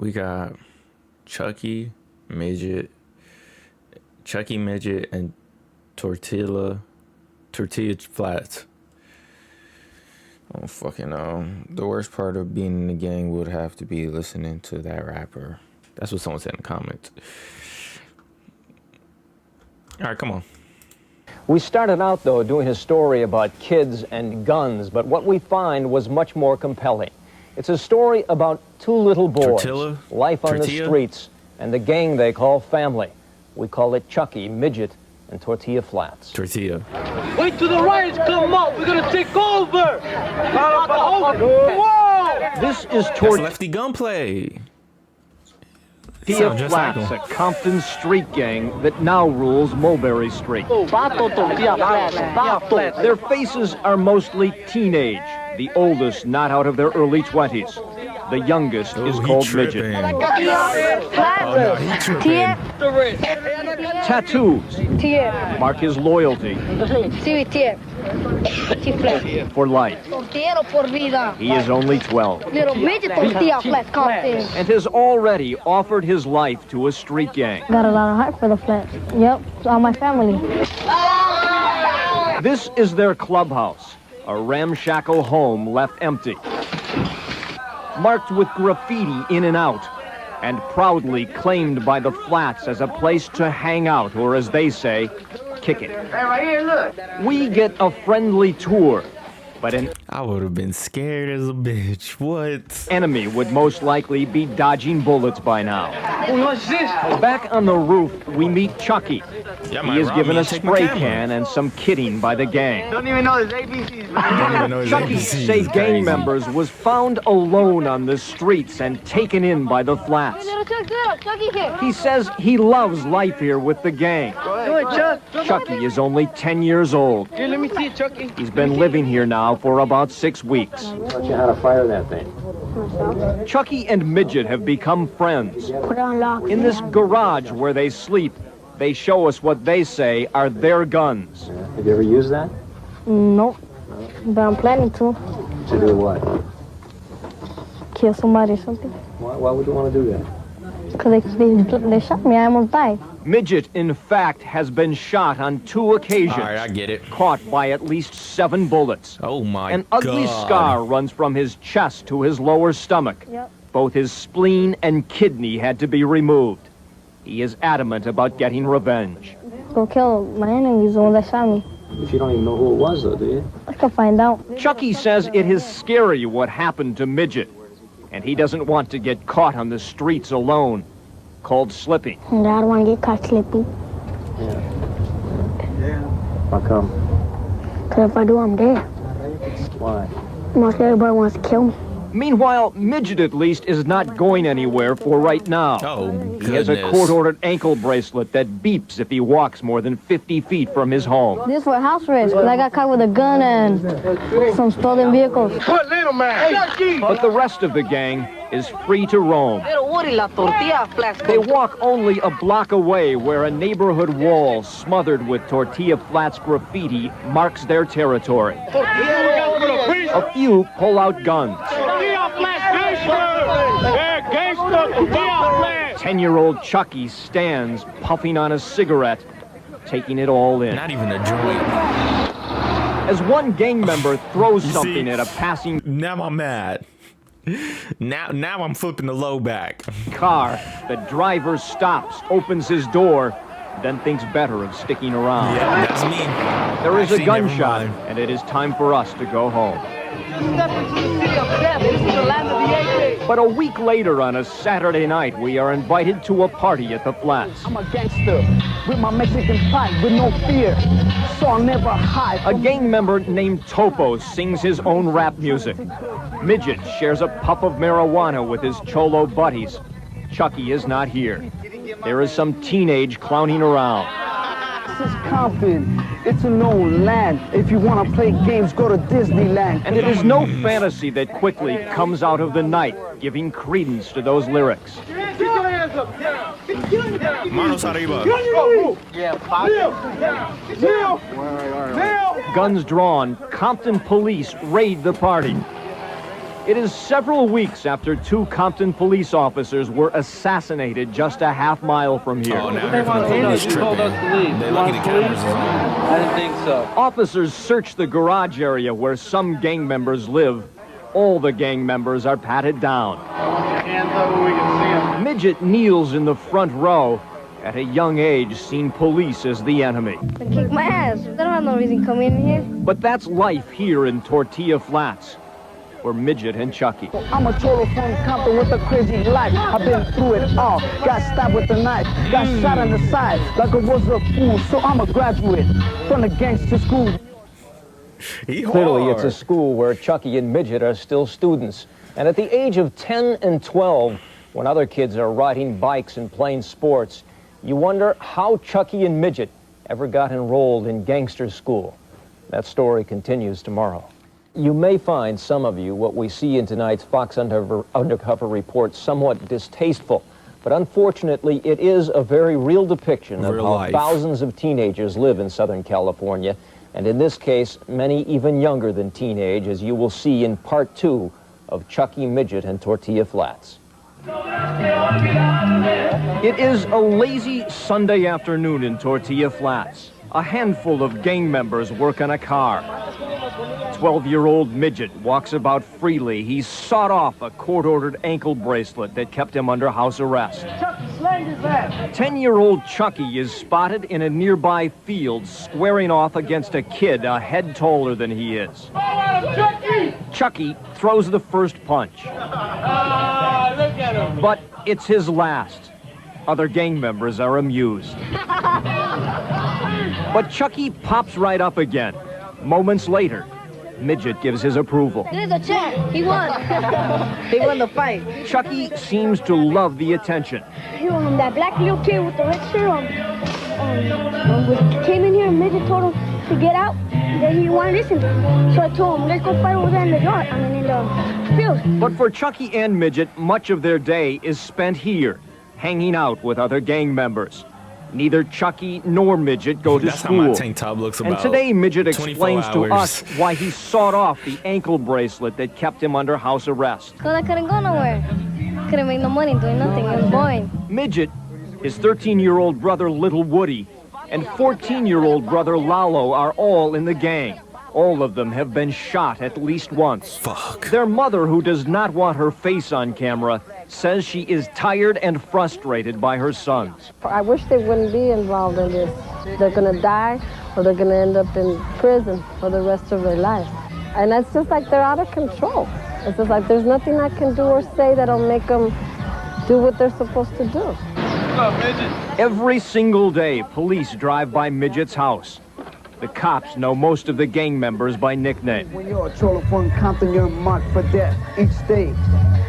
We got Chuckie Midget, and Tortilla Flats. I don't fucking know. The worst part of being in the gang would have to be listening to that rapper. That's what someone said in the comments. All right, come on. We started out, though, doing a story about kids and guns, but what we find was much more compelling. It's a story about two little boys, life on the streets, and the gang they call family. We call it Chuckie, Midget, and Tortilla Flats. Tortilla. Wait till the riots come up. We're gonna take over. Whoa! This is Lefty Gunplay. Tortilla Flats, a Compton street gang that now rules Mulberry Street. Their faces are mostly teenage, the oldest not out of their early 20s. The youngest is called Midget. Tattoos mark his loyalty for life. He is only 12 and has already offered his life to a street gang. Got a lot of heart for the Flats. Yep, it's all my family. This is their clubhouse, a ramshackle home left empty, marked with graffiti in and out, and proudly claimed by the Flats as a place to hang out, or as they say, kick it. Hey, right here, look. We get a friendly tour, but an I would have been scared as a bitch. What? Enemy would most likely be dodging bullets by now. What's this? Back on the roof, we meet Chuckie. He is given a spray can and some kidding by the gang. Don't even know his ABCs. Chuckie, say gang members, was found alone on the streets and taken in by the Flats. He says he loves life here with the gang. Go ahead, Chuck. Chuckie is only 10 years old. Here, let me see it, Chuckie. He's been living here now for about 6 weeks. Taught you how to fire that thing. Chuckie and Midget have become friends. Put on lock. In this garage where they sleep, they show us what they say are their guns. Have you ever used that? Nope. But I'm planning to. To do what? Kill somebody or something. Why would you want to do that? Because they shot me. I almost died. Midget, in fact, has been shot on 2 occasions. All right, I get it. Caught by at least 7 bullets. Oh, my An God. ugly scar runs from his chest to his lower stomach. Yep. Both his spleen and kidney had to be removed. He is adamant about getting revenge. Go kill my enemies, the ones that shot me. But you don't even know who it was, though, do you? I can find out. Chuckie says it is scary what happened to Midget, and he doesn't want to get caught on the streets alone, called slipping. And I don't want to get caught slipping. Yeah. How come? Because if I do, I'm dead. Why? Most everybody wants to kill me. Meanwhile, Midget at least is not going anywhere for right now. Oh, He has a court-ordered ankle bracelet that beeps if he walks more than 50 feet from his home. This is for a house arrest, because I got caught with a gun and some stolen vehicles. What little man? But the rest of the gang is free to roam. They walk only a block away where a neighborhood wall smothered with Tortilla Flats graffiti marks their territory. A few pull out guns. 10-year-old Chuckie stands puffing on a cigarette, taking it all in. Not even a joint. As one gang member throws something at a passing Now I'm mad. Now I'm flipping the low back. car, the driver stops, opens his door, then thinks better of sticking around. Yeah, that's me. There is Actually, a never gunshot, mind. and it is time for us to go home. But a week later, on a Saturday night, we are invited to a party at the Flats. I'm a gangster with my Mexican pride, with no fear, so I'll never hide. A gang member named Topo sings his own rap music. Midget shares a puff of marijuana with his cholo buddies. Chuckie is not here. There is some teenage clowning around. This is Compton. It's a known land. If you want to play games, go to Disneyland. And it is no fantasy that quickly comes out of the night, giving credence to those lyrics. Manos arriba. Guns drawn, Compton police raid the party. It is several weeks after 2 Compton police officers were assassinated just a half-mile from here. Oh, now they're from the police told us to leave. They're looking at cameras. I didn't think so. Officers search the garage area where some gang members live. All the gang members are patted down. Hands up where we can see them. Midget kneels in the front row. At a young age, seen police as the enemy. They kick my ass. They don't have no reason coming in here. But that's life here in Tortilla Flats for Midget and Chuckie. I'm a cholo from Compton with a crazy life. I've been through it all. Got stabbed with a knife. Got shot on the side like I was a fool. So I'm a graduate from the gangster school. Clearly, it's a school where Chuckie and Midget are still students. And at the age of 10 and 12, when other kids are riding bikes and playing sports, you wonder how Chuckie and Midget ever got enrolled in gangster school. That story continues tomorrow. You may find, some of you, what we see in tonight's Fox Undercover Report somewhat distasteful, but unfortunately it is a very real depiction of how thousands of teenagers live in Southern California, and in this case, many even younger than teenage, as you will see in Part 2 of Chuckie Midget and Tortilla Flats. It is a lazy Sunday afternoon in Tortilla Flats. A handful of gang members work on a car. 12-year-old Midget walks about freely. He's sawed off a court-ordered ankle bracelet that kept him under house arrest. 10-year-old Chuckie is spotted in a nearby field squaring off against a kid a head taller than he is. Chuckie throws the first punch. But it's his last. Other gang members are amused. But Chuckie pops right up again. Moments later, Midget gives his approval. It is a champ. He won. He won the fight. Chuckie seems to love the attention. That black little kid with the red shirt came in here and Midget told him to get out. Then he wanted to listen. So I told him, let's go fight over there in the yard. I mean, in the field. But for Chuckie and Midget, much of their day is spent here, hanging out with other gang members. Neither Chuckie nor Midget go to school. How my tank top looks about. And today, Midget explains to hours. us why he sawed off the ankle bracelet that kept him under house arrest. Because I couldn't go nowhere. Couldn't make no money doing nothing. It was boring. Midget, his 13-year-old brother Little Woody, and 14-year-old brother Lalo are all in the gang. All of them have been shot at least once. Fuck. Their mother, who does not want her face on camera, says she is tired and frustrated by her sons. I wish they wouldn't be involved in this. They're going to die or they're going to end up in prison for the rest of their lives. And it's just like they're out of control. It's just like there's nothing I can do or say that'll make them do what they're supposed to do. What's up, Midget? Every single day, police drive by Midget's house. The cops know most of the gang members by nickname. When you're a cholo from Compton, you're marked for death each day.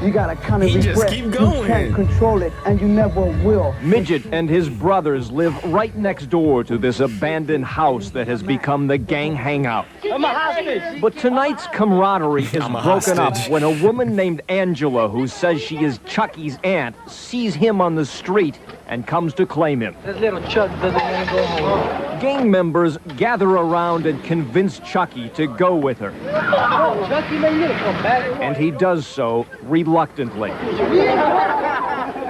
You gotta kind of regret. You can't control it, and you never will. Midget and his brothers live right next door to this abandoned house that has become the gang hangout. I'm a hostage. But tonight's camaraderie is broken up when a woman named Angela, who says she is Chuckie's aunt, sees him on the street and comes to claim him. This little Chuck doesn't want to go home. Gang members gather around and convince Chuckie to go with her. Chuckie, man, you come back. And he does so reluctantly.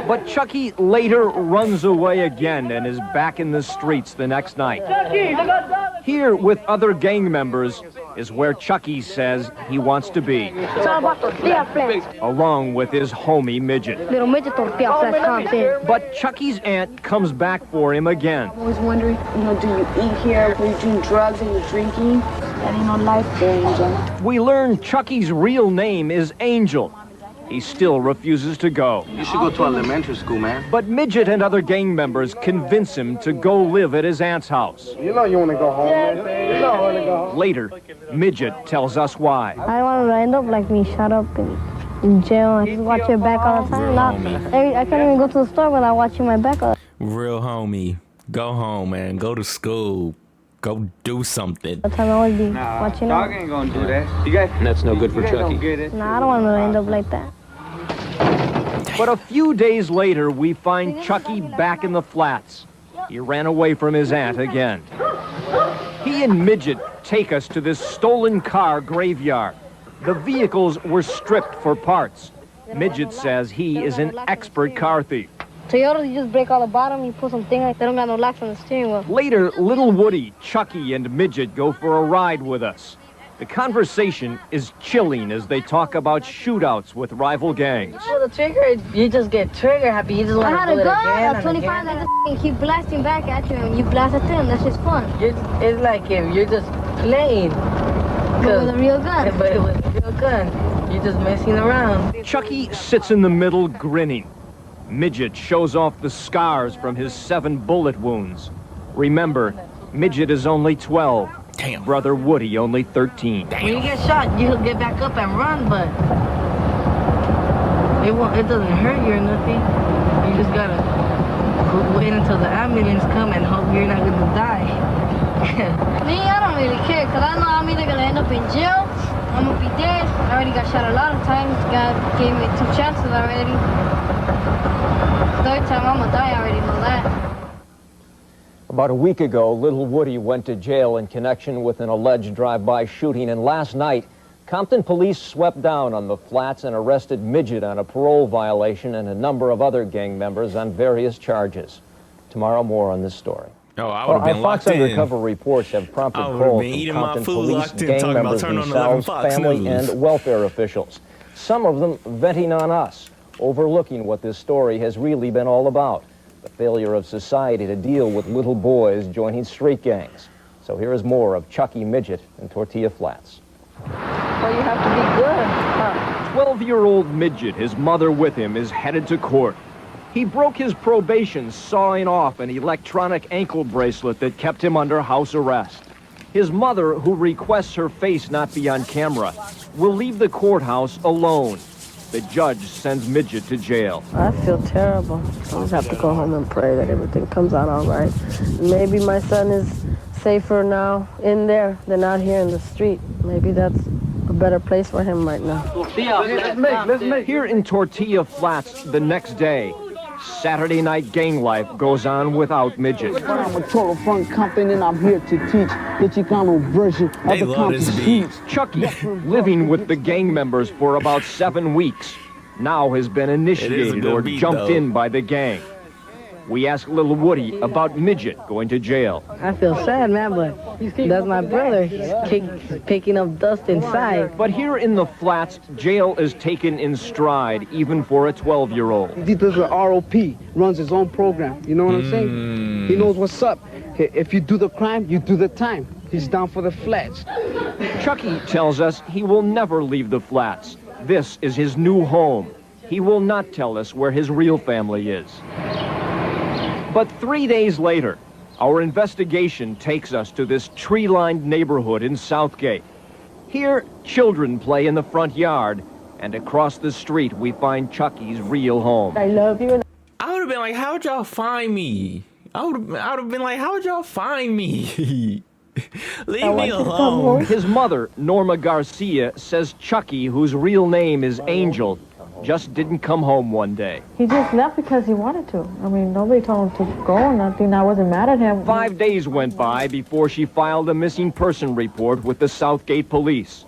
But Chuckie later runs away again and is back in the streets the next night. Here with other gang members is where Chuckie says he wants to be, It's all about tortilla flats. along with his homie Midget. Little Midget Tortilla flats Compton. But Chuckie's aunt comes back for him again. I was wondering, do you eat here? Are you doing drugs and you're drinking? That ain't no life there, Angel. We learn Chuckie's real name is Angel. He still refuses to go. You should go to elementary school, man. But Midget and other gang members convince him to go live at his aunt's house. You know you want to go home, man. You know you want to go home. Later, Midget tells us why. I don't want to end up like me, shut up in jail. I just watch your back all the time. I can't even go to the store without watching my back all the time. Real homie. Go home, man. Go to school. Go do something. I always be watching Dog out. ain't gonna do that. You guys, That's no good for Chuckie. Nah, I don't want to end up like that. But a few days later, we find Chuckie back in the flats. He ran away from his aunt again. He and Midget take us to this stolen car graveyard. The vehicles were stripped for parts. Midget says he is an expert car thief. Toyota, you just break all the bottom, you put some thing like they don't got no locks on the steering wheel. Later, little Woody, Chucky, and Midget go for a ride with us. The conversation is chilling as they talk about shootouts with rival gangs. Well, the trigger, you just get trigger happy. You just want to do it again at 25, they just keep blasting back at you, and you blast at them. That's just fun. It's like if you're just playing. But with a real gun. But with a real gun, you're just messing around. Chucky sits in the middle grinning. Midget shows off the scars from his 7 bullet wounds. Remember, Midget is only 12. Damn. Brother Woody only 13. When you get shot, you'll get back up and run, but it doesn't hurt you or nothing. You just gotta wait until the ambulance come and hope you're not gonna die. Me, I don't really care, because I know I'm either going to end up in jail, I'm going to be dead. I already got shot a lot of times. God gave me 2 chances already. Third time I'm going to die, I already know that. About a week ago, little Woody went to jail in connection with an alleged drive-by shooting, and last night, Compton police swept down on the flats and arrested Midget on a parole violation and a number of other gang members on various charges. Tomorrow, more on this story. Oh, I would have been our locked Fox in. Undercover reports have prompted calls from Compton police, gang members themselves, family, and welfare officials. Some of them venting on us, overlooking what this story has really been all about. The failure of society to deal with little boys joining street gangs. So here is more of Chuckie Midget and Tortilla Flats. Well, you have to be good, huh? 12-year-old Midget, his mother with him, is headed to court. He broke his probation, sawing off an electronic ankle bracelet that kept him under house arrest. His mother, who requests her face not be on camera, will leave the courthouse alone. The judge sends Midget to jail. I feel terrible. I just have to go home and pray that everything comes out all right. Maybe my son is safer now in there than out here in the street. Maybe that's a better place for him right now. Let's make. Here in Tortilla Flats the next day, Saturday night gang life goes on without Midget. I'm a total fun Compton, and I'm here to teach the Chicano version of the Compton streets. Chucky, living with the gang members for about 7 weeks, now has been initiated or jumped in by the gang. We ask little Woody about Midget going to jail. I feel sad, man, but that's my brother. He's picking up dust inside. But here in the flats, jail is taken in stride, even for a 12-year-old. He does an ROP, runs his own program. You know what I'm saying? He knows what's up. If you do the crime, you do the time. He's down for the flats. Chucky tells us he will never leave the flats. This is his new home. He will not tell us where his real family is. But 3 days later, our investigation takes us to this tree-lined neighborhood in Southgate. Here, children play in the front yard, and across the street, we find Chucky's real home. I love you. I would have been like, how'd y'all find me? I would have been like, how'd y'all find me? Leave me alone. His mother, Norma Garcia, says Chucky, whose real name is Angel, just didn't come home one day. He just left because he wanted to. I mean, nobody told him to go or nothing. I wasn't mad at him. 5 days went by before she filed a missing person report with the Southgate police.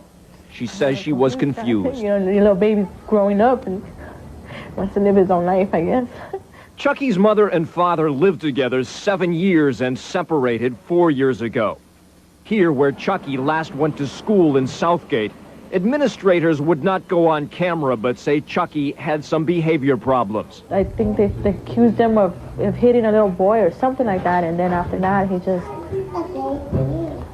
She says she was confused. You know, the little baby's growing up and wants to live his own life, I guess. Chucky's mother and father lived together 7 years and separated 4 years ago. Here, where Chucky last went to school in Southgate, administrators would not go on camera but say Chucky had some behavior problems. I think they accused him of hitting a little boy or something like that, and then after that, he just,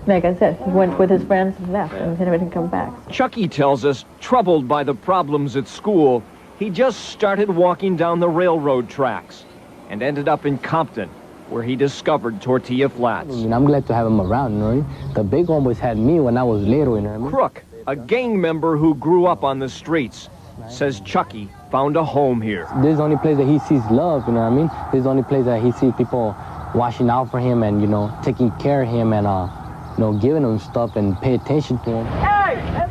like I said, he went with his friends and left, and he didn't come back. Chucky tells us, troubled by the problems at school, he just started walking down the railroad tracks and ended up in Compton, where he discovered Tortilla Flats. I'm glad to have him around, you know. The big homies had me when I was little, you know what I mean? Crook, a gang member who grew up on the streets, says Chucky found a home here. This is the only place that he sees love, you know what I mean? This is the only place that he sees people watching out for him and, you know, taking care of him and, you know, giving him stuff and pay attention to him.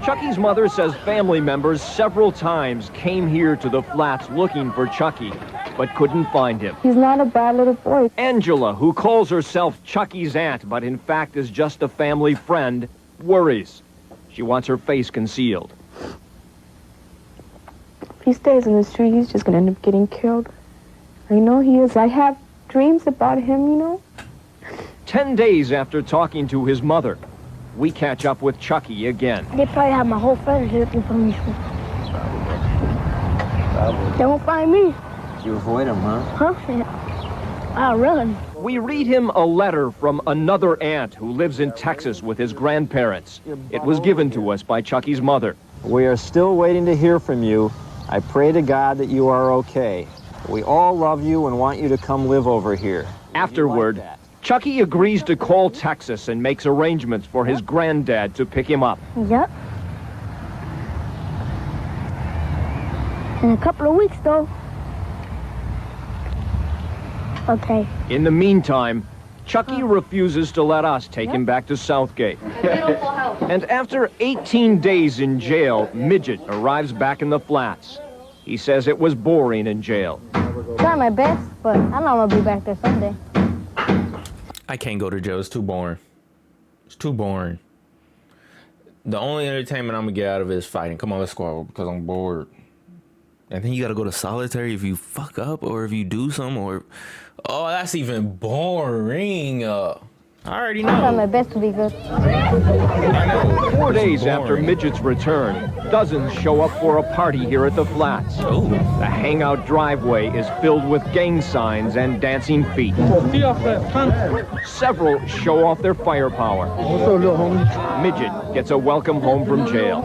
Chucky's mother says family members several times came here to the flats looking for Chucky, but couldn't find him. He's not a bad little boy. Angela, who calls herself Chucky's aunt, but in fact is just a family friend, worries. She wants her face concealed. he stays in the street, he's just gonna end up getting killed. I know he is. I have dreams about him, you know. 10 days after talking to his mother, we catch up with Chuckie again. They probably have my whole family looking for me. They won't find me. You avoid him, huh? Huh? Yeah. I'll run. We read him a letter from another aunt who lives in Texas with his grandparents. It was given to us by Chuckie's mother. We are still waiting to hear from you. I pray to God that you are okay. We all love you and want you to come live over here. Afterward, Chuckie agrees to call Texas and makes arrangements for his granddad to pick him up. Yep. In a couple of weeks, though. Okay. In the meantime, Chuckie refuses to let us take him back to Southgate. And after 18 days in jail, Midget arrives back in the flats. He says it was boring in jail. Try my best, but I know I'm gonna be back there someday. I can't go to jail. It's too boring. It's too boring. The only entertainment I'm gonna get out of it is fighting. Come on, let's squabble because I'm bored. And then you gotta go to solitary if you fuck up or if you do something or... Oh, that's even boring. I already know. I try my best to be good. I know. 4 days after Midget's return, dozens show up for a party here at the flats. Ooh. The hangout driveway is filled with gang signs and dancing feet. Several show off their firepower. Midget gets a welcome home from jail.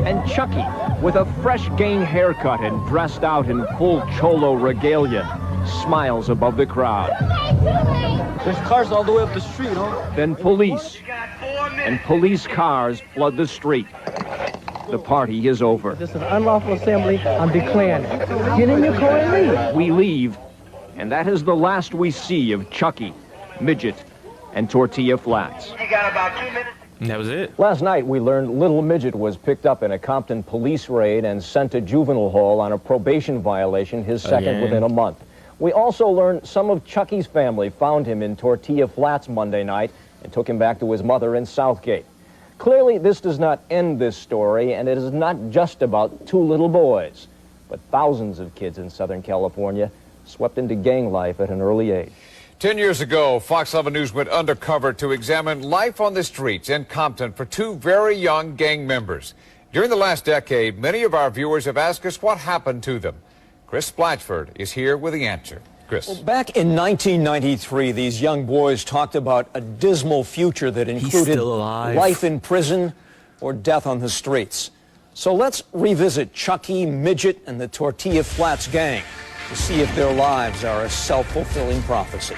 And Chuckie, with a fresh gang haircut and dressed out in full cholo regalia, smiles above the crowd. There's cars all the way up the street, huh? Then police and police cars flood the street. The party is over. This is unlawful assembly. I'm declaring it. Get in your car and leave. We leave, and that is the last we see of Chuckie, Midget, and Tortilla Flats. You got about 2 minutes. And that was it. Last night, we learned little Midget was picked up in a Compton police raid and sent to juvenile hall on a probation violation, his second within a month. We also learned some of Chuckie's family found him in Tortilla Flats Monday night and took him back to his mother in Southgate. Clearly, this does not end this story, and it is not just about 2 little boys, but thousands of kids in Southern California swept into gang life at an early age. 10 years ago, Fox 11 News went undercover to examine life on the streets in Compton for 2 very young gang members. During the last decade, many of our viewers have asked us what happened to them. Chris Blatchford is here with the answer. Chris. Well, back in 1993, these young boys talked about a dismal future that included life in prison or death on the streets. So let's revisit Chuckie, Midget, and the Tortilla Flats gang to see if their lives are a self-fulfilling prophecy.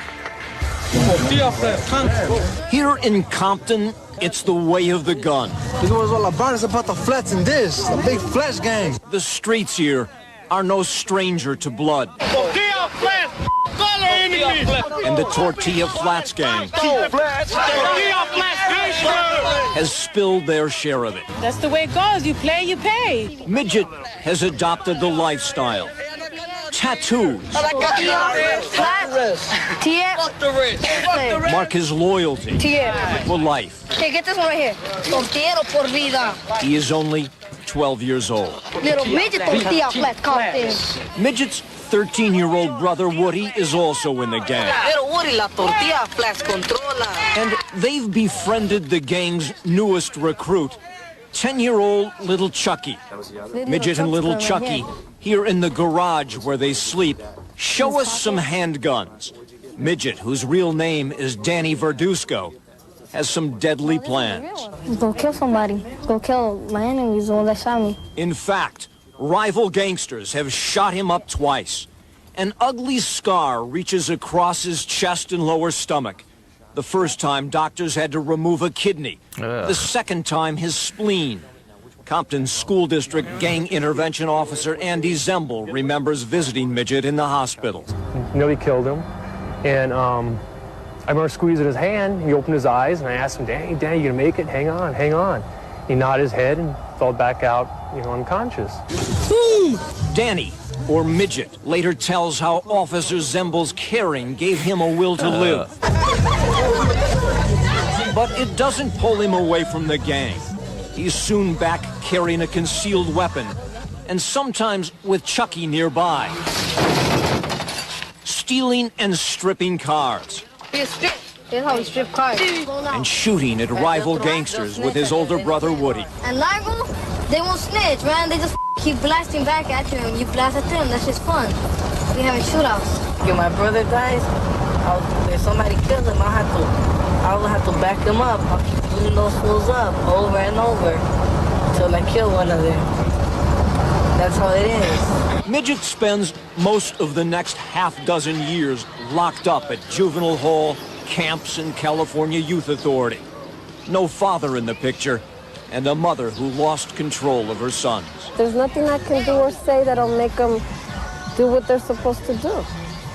Here in Compton, it's the way of the gun. This was all about. It's about the flats and this, the big flash gang. The streets here are no stranger to blood. And the Tortilla Flats gang has spilled their share of it. That's the way it goes. You play, you pay. Midget has adopted the lifestyle. Tattoos mark his loyalty for life. Okay, get this one right here. Tortilla por vida. He is only 12 years old. Little Midget Tortilla Flat Compton. Midget's 13-year-old brother Woody is also in the gang. Little Woody, la tortilla flats controla. And they've befriended the gang's newest recruit, 10-year-old little Chuckie. Midget and little Chuckie, here in the garage where they sleep, show us some handguns. Midget, whose real name is Danny Verduzco, has some deadly plans. Go kill somebody. Go kill my enemies, the one that shot me. In fact, rival gangsters have shot him up twice. An ugly scar reaches across his chest and lower stomach. The first time, doctors had to remove a kidney. The second time, his spleen. Compton School District Gang Intervention Officer Andy Zembel remembers visiting Midget in the hospital. Nearly killed him. And I remember squeezing his hand. He opened his eyes, and I asked him, Danny, you gonna make it? Hang on, hang on. He nodded his head and fell back out, unconscious. Boom! Danny, or Midget, later tells how Officer Zembel's caring gave him a will to live. But it doesn't pull him away from the gang. He's soon back carrying a concealed weapon and sometimes with Chuckie nearby. Stealing and stripping cars. Here's how we strip cars. And shooting at rival gangsters with his older brother Woody. And Largo, they won't snitch, man. They just keep blasting back at you, and you blast at them. That's just fun. We having shootouts. If my brother dies, if somebody kills him, I'll have to back them up. I'll keep beating those fools up over and over until I kill one of them. That's how it is. Midget spends most of the next half-dozen years locked up at juvenile hall, camps, and California Youth Authority. No father in the picture, and a mother who lost control of her sons. There's nothing I can do or say that'll make them do what they're supposed to do.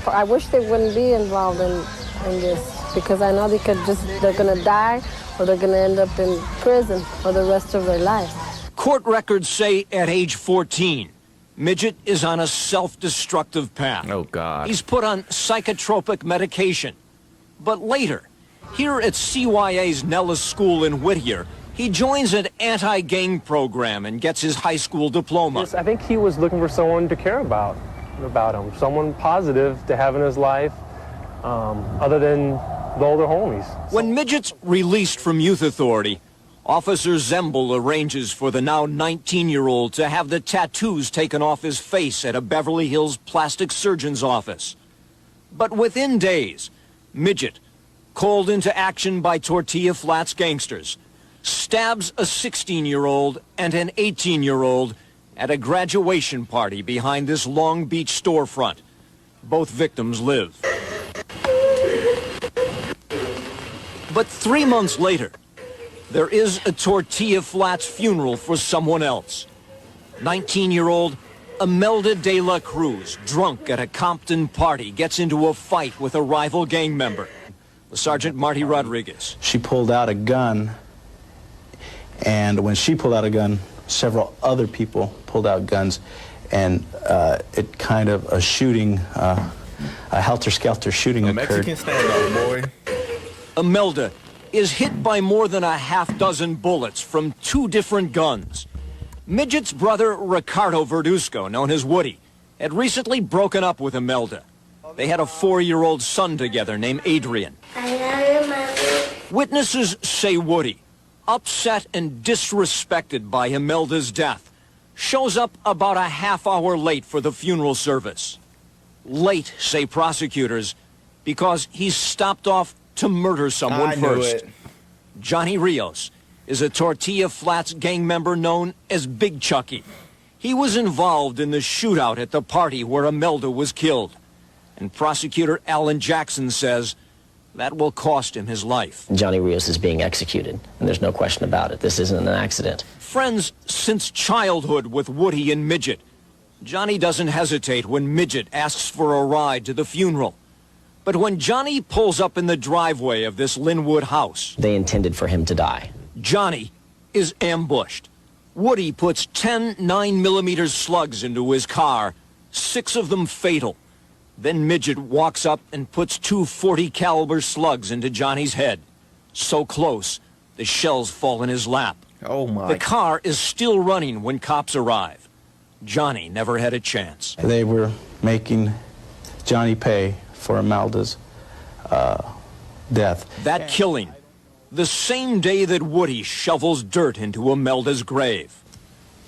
I wish they wouldn't be involved in this, because I know they're gonna die, or they're gonna end up in prison for the rest of their lives. Court records say at age 14, Midget is on a self-destructive path. Oh, God. He's put on psychotropic medication. But later, here at CYA's Nellis School in Whittier, he joins an anti-gang program and gets his high school diploma. Yes, I think he was looking for someone to care about him, someone positive to have in his life, other than the older homies. When Midget's released from Youth Authority, Officer Zembel arranges for the now 19-year-old to have the tattoos taken off his face at a Beverly Hills plastic surgeon's office. But within days, Midget, called into action by Tortilla Flats gangsters, stabs a 16-year-old and an 18-year-old at a graduation party behind this Long Beach storefront. Both victims live. But 3 months later, there is a Tortilla Flats funeral for someone else. 19-year-old Imelda de la Cruz, drunk at a Compton party, gets into a fight with a rival gang member, Sergeant Marty Rodriguez. She pulled out a gun, and when she pulled out a gun, several other people pulled out guns, and it kind of a shooting, a helter-skelter shooting occurred. Mexican standoff, boy. Imelda is hit by more than a half-dozen bullets from 2 different guns. Midget's brother, Ricardo Verduzco, known as Woody, had recently broken up with Imelda. They had a 4-year-old son together named Adrian. I love you, Mommy. Witnesses say Woody, upset and disrespected by Imelda's death, shows up about a half-hour late for the funeral service. Late, say prosecutors, because he's stopped off to murder someone first. Johnny Rios is a Tortilla Flats gang member known as Big Chuckie. He was involved in the shootout at the party where Imelda was killed. And prosecutor Alan Jackson says that will cost him his life. Johnny Rios is being executed, and there's no question about it. This isn't an accident. Friends since childhood with Woody and Midget, Johnny doesn't hesitate when Midget asks for a ride to the funeral. But when Johnny pulls up in the driveway of this Linwood house, they intended for him to die. Johnny is ambushed. Woody puts 10 9mm slugs into his car, 6 of them fatal. Then Midget walks up and puts 2 .40 caliber slugs into Johnny's head. So close, the shells fall in his lap. Oh my. The car is still running when cops arrive. Johnny never had a chance. They were making Johnny pay for Imelda's death. That killing, the same day that Woody shovels dirt into Imelda's grave.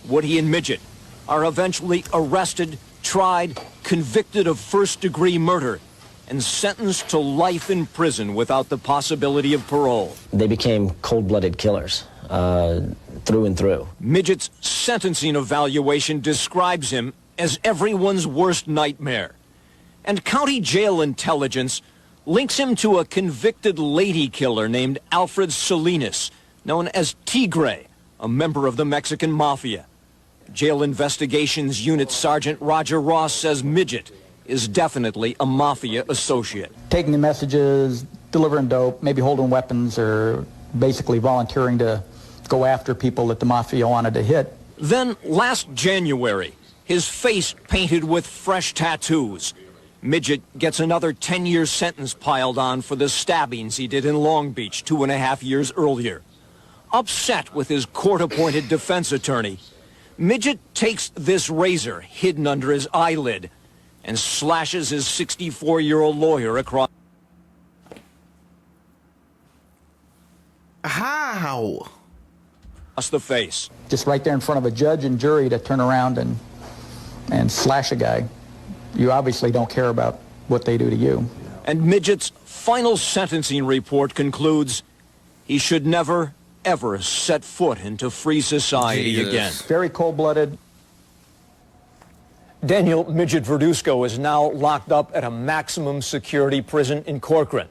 Woody and Midget are eventually arrested, tried, convicted of first-degree murder, and sentenced to life in prison without the possibility of parole. They became cold-blooded killers, through and through. Midget's sentencing evaluation describes him as everyone's worst nightmare. And county jail intelligence links him to a convicted lady killer named Alfred Salinas, known as Tigre, a member of the Mexican Mafia. Jail Investigations Unit Sergeant Roger Ross says Midget is definitely a Mafia associate. Taking the messages, delivering dope, maybe holding weapons, or basically volunteering to go after people that the Mafia wanted to hit. Then, last January, his face painted with fresh tattoos. Midget gets another 10-year sentence piled on for the stabbings he did in Long Beach 2.5 years earlier. Upset with his court-appointed defense attorney, Midget takes this razor hidden under his eyelid and slashes his 64-year-old lawyer across How? the face. Just right there in front of a judge and jury to turn around and slash a guy. You obviously don't care about what they do to you. And Midget's final sentencing report concludes he should never, ever set foot into free society again. Very cold-blooded. Daniel Midget Verduzco is now locked up at a maximum security prison in Corcoran.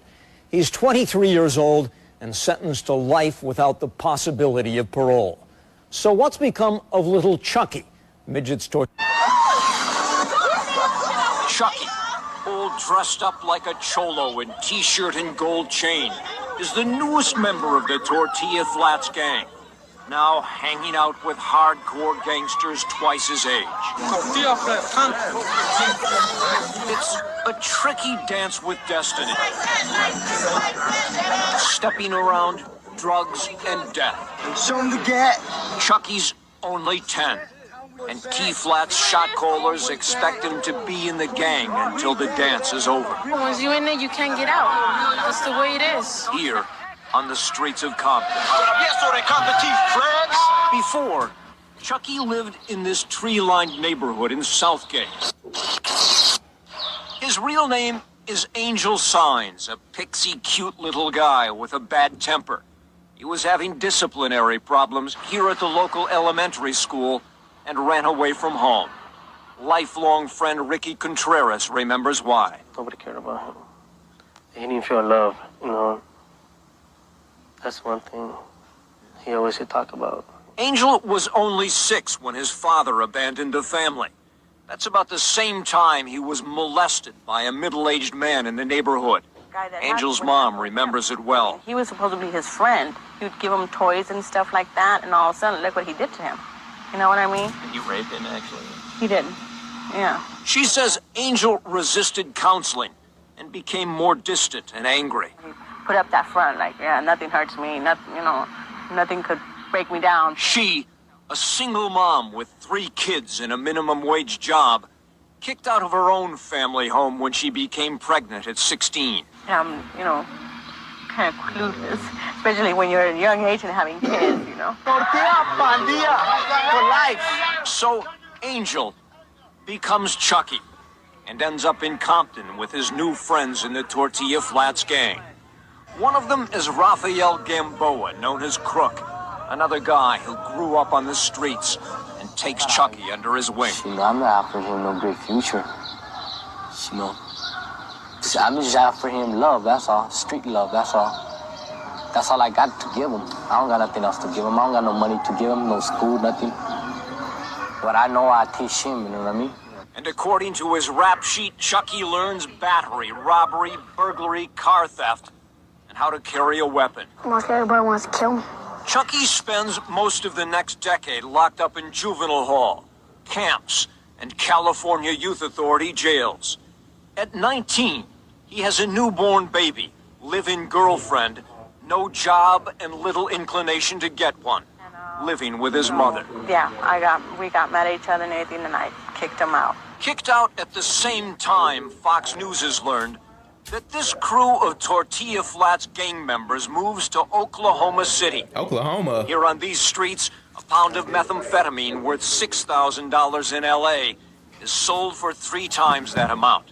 He's 23 years old and sentenced to life without the possibility of parole. So what's become of little Chuckie, Midget's tortilla? Chuckie, all dressed up like a cholo in t-shirt and gold chain, is the newest member of the Tortilla Flats gang. Now hanging out with hardcore gangsters twice his age. It's a tricky dance with destiny. Stepping around drugs and death. Show him the gat. Chuckie's only 10. And T-Flats shot callers expect him to be in the gang until the dance is over. Once you're in there, you can't get out. That's the way it is. Here, on the streets of Compton. Yes, so they come to T-Flags. Before, Chuckie lived in this tree-lined neighborhood in Southgate. His real name is Angel Signs, a pixie cute little guy with a bad temper. He was having disciplinary problems here at the local elementary school and ran away from home. Lifelong friend Ricky Contreras remembers why. Nobody cared about him. He didn't feel love, you know. That's one thing he always would talk about. Angel was only 6 when his father abandoned the family. That's about the same time he was molested by a middle-aged man in the neighborhood. Angel's mom remembers it well. He was supposed to be his friend. He would give him toys and stuff like that, and all of a sudden, look what he did to him. You know what I mean? You raped him, actually. He didn't. Yeah. She says Angel resisted counseling and became more distant and angry. Put up that front, like, yeah, nothing hurts me, nothing, you know, nothing could break me down. She, a single mom with 3 kids and a minimum wage job, kicked out of her own family home when she became pregnant at 16. You know, kind of clueless, especially when you're at a young age and having kids, you know. Tortilla pandilla for life. So Angel becomes Chuckie and ends up in Compton with his new friends in the Tortilla Flats gang. One of them is Rafael Gamboa, known as Crook, another guy who grew up on the streets and takes Chuckie under his wing. You know, I'm not offering him no great future. You know, I'm just offering him love, that's all. Street love, that's all. That's all I got to give him. I don't got nothing else to give him. I don't got no money to give him, no school, nothing. But I know I teach him, you know what I mean? And according to his rap sheet, Chuckie learns battery, robbery, burglary, car theft, and how to carry a weapon. Almost everybody wants to kill me. Chuckie spends most of the next decade locked up in juvenile hall, camps, and California Youth Authority jails. At 19, he has a newborn baby, live-in girlfriend, no job, and little inclination to get one, living with his mother. Yeah, we got mad at each other and everything, and I kicked him out. Kicked out at the same time, Fox News has learned that this crew of Tortilla Flats gang members moves to Oklahoma City. Oklahoma? Here on these streets, a pound of methamphetamine worth $6,000 in L.A. is sold for 3 times that amount.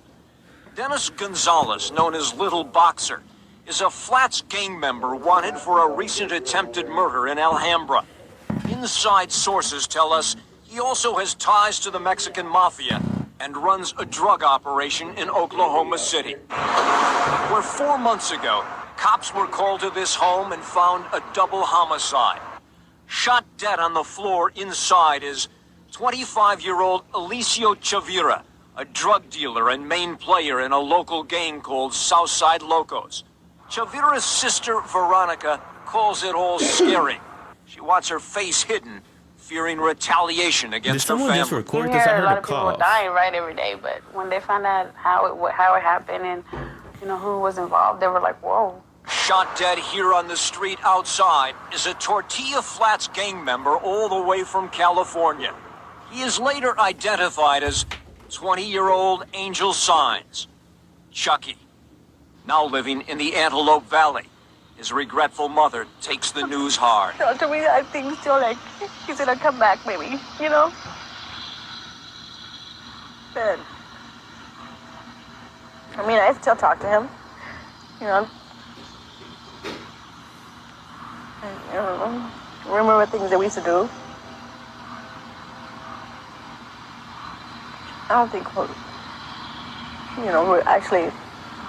Dennis Gonzalez, known as Little Boxer, is a Flats gang member wanted for a recent attempted murder in Alhambra. Inside sources tell us he also has ties to the Mexican mafia and runs a drug operation in Oklahoma City, where 4 months ago, cops were called to this home and found a double homicide. Shot dead on the floor inside is 25-year-old Alicio Chavira, a drug dealer and main player in a local gang called Southside Locos. Chavira's sister, Veronica, calls it all scary. She wants her face hidden, fearing retaliation against her family. You hear a lot of people dying right every day, but when they found out how it happened and you know who was involved, they were like, whoa. Shot dead here on the street outside is a Tortilla Flats gang member all the way from California. He is later identified as 20-year-old Angel Signs, Chuckie, now living in the Antelope Valley. His regretful mother takes the news hard. To me, I think still like he's gonna come back, maybe, you know? But, I mean, I still talk to him, you know? I don't know. Remember things that we used to do. I don't think we'll, we'll actually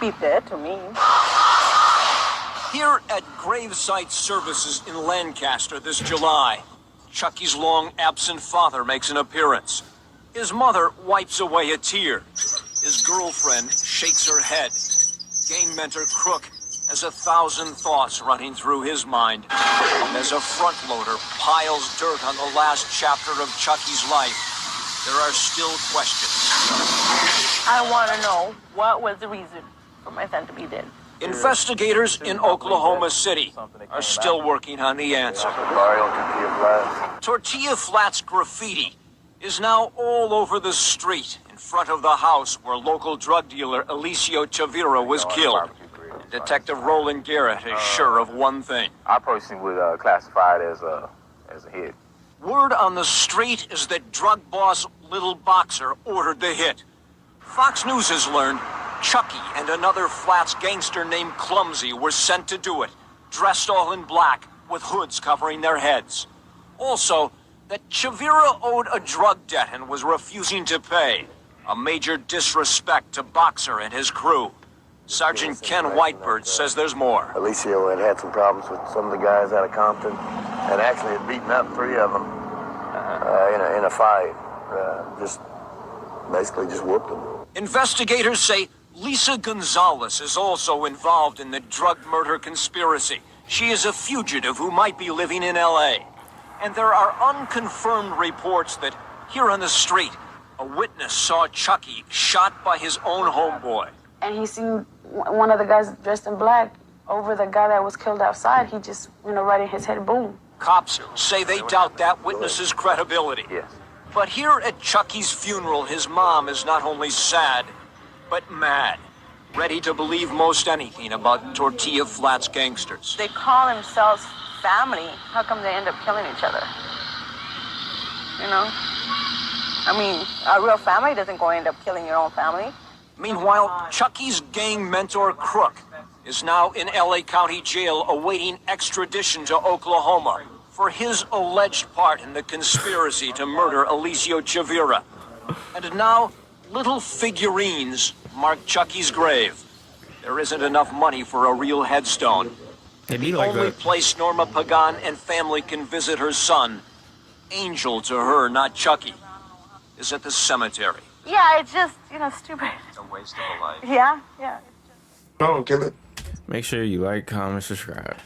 be dead to me. Here at Gravesite Services in Lancaster this July, Chuckie's long-absent father makes an appearance. His mother wipes away a tear. His girlfriend shakes her head. Gang mentor Crook has 1,000 thoughts running through his mind. As a front loader piles dirt on the last chapter of Chuckie's life, there are still questions. I want to know what was the reason for my son to be dead. Investigators in Oklahoma City are still working on the answer. Tortilla Flats graffiti is now all over the street in front of the house where local drug dealer Alicio Chavira was killed. Detective Roland Garrett is sure of one thing. I personally would classify it as a hit. Word on the street is that drug boss Little Boxer ordered the hit. Fox News has learned Chuckie and another Flats gangster named Clumsy were sent to do it, dressed all in black with hoods covering their heads. Also, that Chavira owed a drug debt and was refusing to pay, a major disrespect to Boxer and his crew. Sergeant Ken Whitebird says there's more. Alicio had some problems with some of the guys out of Compton, and actually had beaten up 3 of them in a fight. Just whooped them. Investigators say Lisa Gonzalez is also involved in the drug murder conspiracy. She is a fugitive who might be living in L.A. And there are unconfirmed reports that here on the street, a witness saw Chuckie shot by his own homeboy. And he seen one of the guys dressed in black over the guy that was killed outside. He just, right in his head, boom. Cops say they doubt that witness's credibility. Yes. But here at Chuckie's funeral, his mom is not only sad, but mad. Ready to believe most anything about Tortilla Flats gangsters. They call themselves family. How come they end up killing each other? I mean, a real family doesn't go end up killing your own family. Meanwhile, Chuckie's gang mentor Crook is now in LA County Jail awaiting extradition to Oklahoma for his alleged part in the conspiracy to murder Alicio Chavira. And now, little figurines mark Chuckie's grave. There isn't enough money for a real headstone. The only place Norma Pagan and family can visit her son, Angel to her, not Chuckie, is at the cemetery. Yeah, it's just, stupid. It's a waste of a life. Yeah. Don't kill it. Make sure you like, comment, subscribe.